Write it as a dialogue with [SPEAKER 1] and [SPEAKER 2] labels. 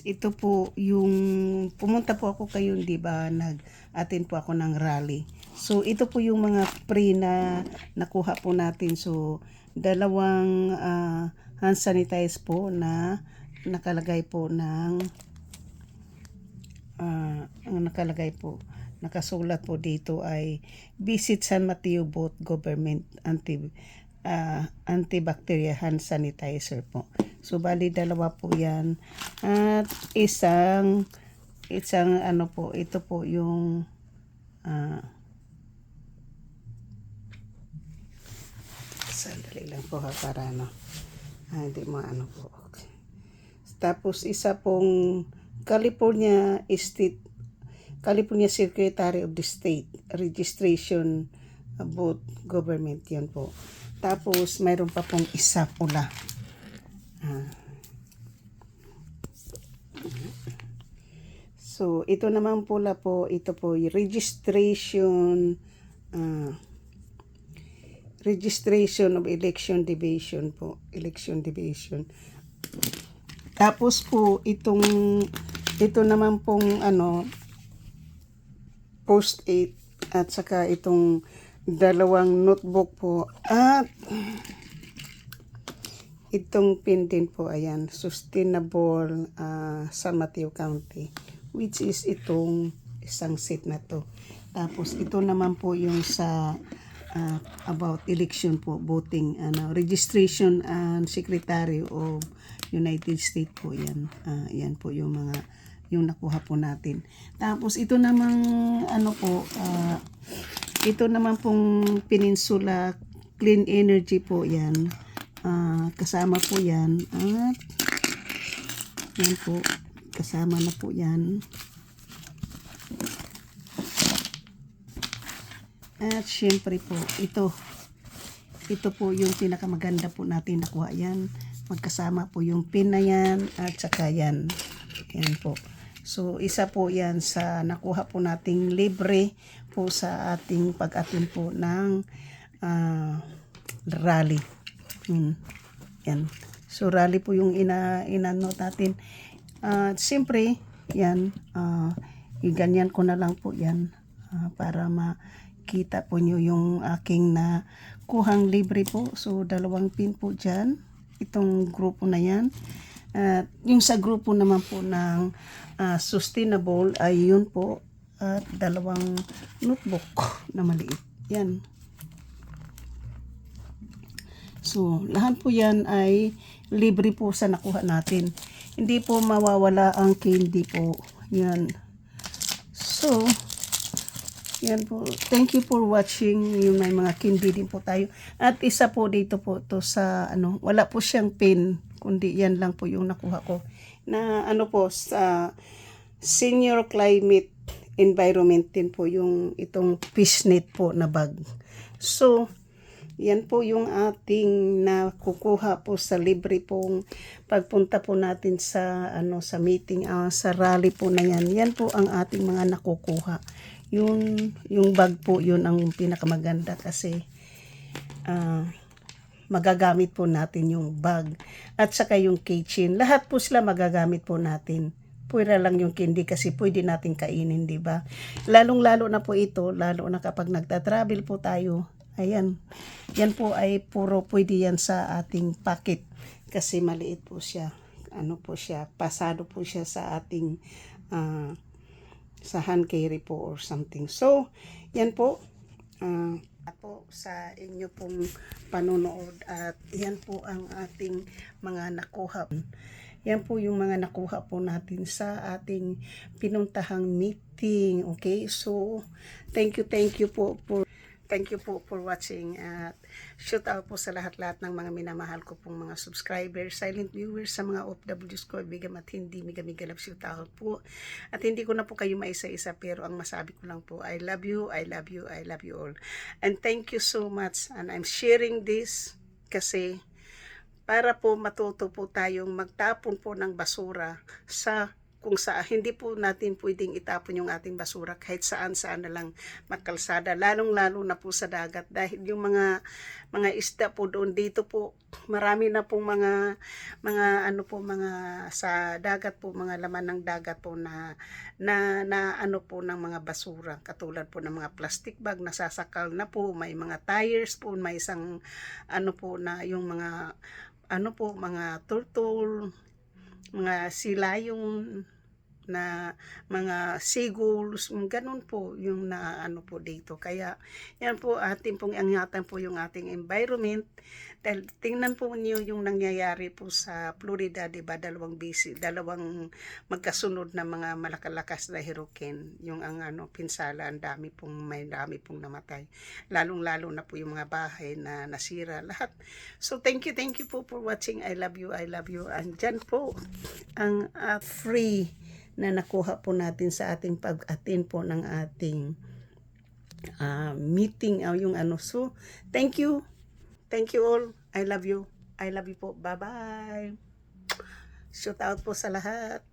[SPEAKER 1] Ito po yung pumunta po ako kayo, 'di ba? Nag-attend po ako ng rally. So ito po yung mga pre na nakuha po natin. So dalawang hand sanitize po na nakalagay po ng ang nakalagay po, nakasulat po dito ay Visit San Mateo Both Government Antibacterial Hand Sanitizer po. So bali dalawa po 'yan. At isang ano po, ito po yung sandali lang po ha para hindi mo ano po. Okay. Tapos isa pong California Secretary of the State Registration Both Government, yan po. Tapos mayroon pa pong isa pula. So ito naman pula po, ito po yung registration of election division po, election division. Tapos po ito naman pong post 8 at saka itong dalawang notebook po at itong pin din po, ayan, Sustainable San Mateo County, which is itong isang set na to. Tapos ito naman po yung sa about election po, voting, registration and Secretary of United States po, yan. Yan po yung mga yung nakuha po natin. Tapos ito namang ito naman pong Peninsula Clean Energy po, yan. Kasama po yan. At yan po, kasama na po yan. At syempre po, ito po yung pinakamaganda po natin nakuha, yan. Magkasama po yung pin na yan at saka yan. Yan po. So isa po yan sa nakuha po nating libre po sa ating pag-attend po ng rally. Yan. So rally po yung inano natin. Siyempre, yan, ganyan ko na lang po yan para makita po nyo yung aking nakuhang libre po. So dalawang pin po dyan, itong grupo na yan. At yung sa grupo naman po ng sustainable ay yun po, at dalawang notebook na maliit. Yan. So, lahat po yan ay libre po sa nakuha natin. Hindi po mawawala ang candy po. Yan. So, yan po. Thank you for watching. Yung may mga candy din po tayo. At isa po dito po to sa wala po siyang pin, kundi yan lang po yung nakuha ko. Na po sa Senior Climate Environment din po yung itong fishnet po na bag. So, yan po yung ating nakukuha po sa libre pong pagpunta po natin sa sa meeting, sa rally po na yan. Yan po ang ating mga nakukuha. Yung bag po, yun ang pinakamaganda kasi magagamit po natin yung bag at saka yung keychain. Lahat po sila magagamit po natin. Pwera lang yung candy kasi pwede natin kainin, di ba? Lalong-lalo na po ito, lalo na kapag nagta-travel po tayo. Ayan. Yan po ay puro pwede yan sa ating packet kasi maliit po siya. Po siya, pasado po siya sa ating sa hand carry po or something. So, yan po. Po sa inyo pong panonood at yan po ang ating mga nakuha. Yan po yung mga nakuha po natin sa ating pinuntahang meeting. Okay? So, thank you po for watching at shout out po sa lahat-lahat ng mga minamahal ko pong mga subscribers, silent viewers, sa mga OFWs ko, bigam at hindi, mega love shout out po. At hindi ko na po kayo maisa-isa pero ang masabi ko lang po, I love you, I love you, I love you all. And thank you so much, and I'm sharing this kasi para po matuto po tayong magtapon po ng basura sa kung sa hindi po natin pwedeng itapon yung ating basura kahit saan-saan na lang makalsada, lalong-lalo na po sa dagat dahil yung mga isda po doon dito po marami na pong mga ano po mga sa dagat po mga laman ng dagat po na ano po ng mga basura katulad po ng mga plastic bag nasasakal na po, may mga tires po, may isang ano po na yung mga ano po mga turtle, mga silayong na mga seagulls, ganun po yung na ano po dito. Kaya yan po atin pong ingatan po yung ating environment dahil tingnan po niyo yung nangyayari po sa Florida, di ba? Dalawang magkasunod na mga malakalakas na hurricane. Yung ang ano pinsala, may dami pong namatay. Lalong-lalo na po yung mga bahay na nasira lahat. So thank you po for watching. I love you. And dyan po ang free na nakuha po natin sa ating pag-attend po ng ating meeting yung ano. So, thank you all. I love you po. Bye-bye. Shout out po sa lahat.